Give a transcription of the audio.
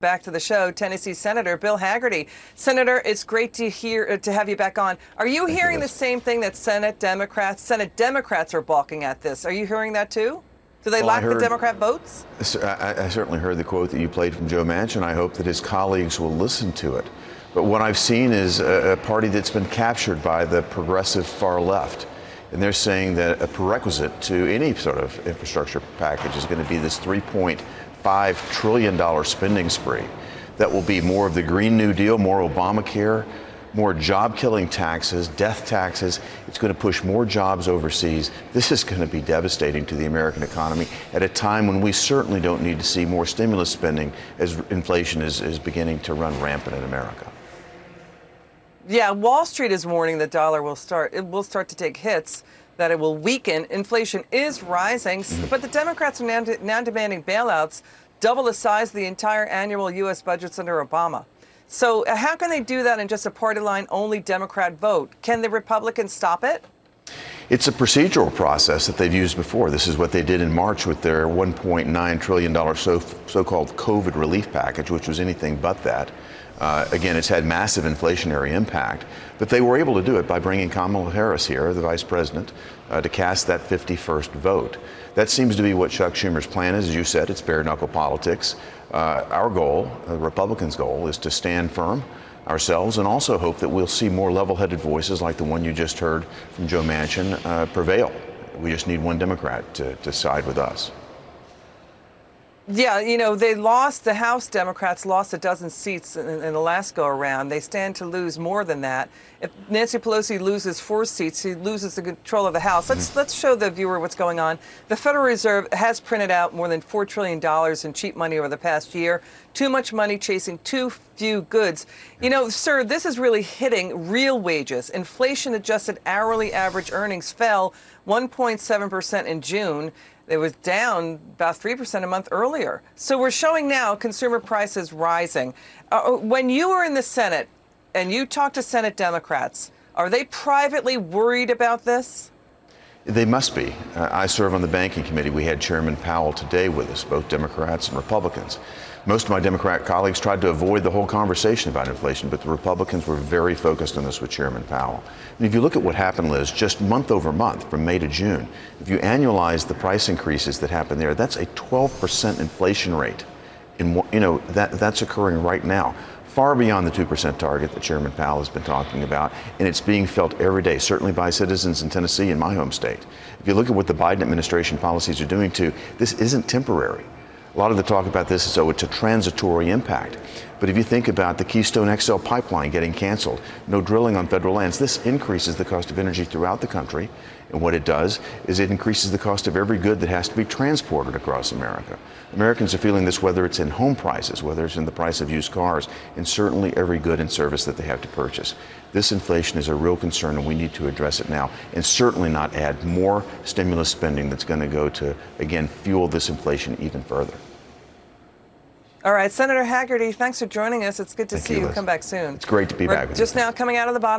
Back to the show, Tennessee Senator Bill Hagerty. Senator, it's great to have you back on. Are you hearing the same thing that Senate Democrats are balking at this? Are you hearing that too? Do they lack the Democrat votes? I certainly heard the quote that you played from Joe Manchin. I hope that his colleagues will listen to it. But what I've seen is a party that's been captured by the progressive far left. And they're saying that a prerequisite to any sort of infrastructure package is going to be this $3.5 trillion spending spree. That will be more of the Green New Deal, more Obamacare, more job-killing taxes, death taxes. It's going to push more jobs overseas. This is going to be devastating to the American economy at a time when we certainly don't need to see more stimulus spending as inflation is beginning to run rampant in America. Yeah, Wall Street is warning the dollar will start to take hits, that it will weaken. Inflation is rising, but the Democrats are now demanding bailouts double the size of the entire annual U.S. budgets under Obama. So how can they do that in just a party line only Democrat vote? Can the Republicans stop it? It's a procedural process that they've used before. This is what they did in March with their $1.9 trillion so-called COVID relief package, which was anything but that. Again, it's had massive inflationary impact, but they were able to do it by bringing Kamala Harris here, the vice president, to cast that 51st vote. That seems to be what Chuck Schumer's plan is. As you said, it's bare-knuckle politics. Our goal, the Republicans' goal, is to stand firm ourselves and also hope that we'll see more level-headed voices like the one you just heard from Joe Manchin prevail. We just need one Democrat to side with us. Yeah, you know, the House Democrats lost a dozen seats in the last go-around. They stand to lose more than that. If Nancy Pelosi loses 4 seats, she loses the control of the House. Let's show the viewer what's going on. The Federal Reserve has printed out more than $4 trillion in cheap money over the past year. Too much money chasing too few goods. You know, sir, this is really hitting real wages. Inflation-adjusted hourly average earnings fell 1.7% in June. It was down about 3% a month earlier. So we're showing now consumer prices rising. When you were in the Senate and you talk to Senate Democrats, are they privately worried about this? They must be. I serve on the banking committee. We had Chairman Powell today with us, both Democrats and Republicans. Most of my Democrat colleagues tried to avoid the whole conversation about inflation, but the Republicans were very focused on this with Chairman Powell. And if you look at what happened, Liz, just month over month from May to June, if you annualize the price increases that happened there, that's a 12% inflation rate. That's occurring right now, far beyond the 2% target that Chairman Powell has been talking about, and it's being felt every day, certainly by citizens in Tennessee, in my home state. If you look at what the Biden administration policies are doing too, this isn't temporary. A lot of the talk about this is, it's a transitory impact. But if you think about the Keystone XL pipeline getting canceled, no drilling on federal lands, this increases the cost of energy throughout the country. And what it does is it increases the cost of every good that has to be transported across America. Americans are feeling this, whether it's in home prices, whether it's in the price of used cars, and certainly every good and service that they have to purchase. This inflation is a real concern, and we need to address it now, and certainly not add more stimulus spending that's going to go to, again, fuel this inflation even further. All right, Senator Hagerty, thanks for joining us. It's good to see you. Liz. Come back soon. It's great to be back with you. Just now coming out of the bottom.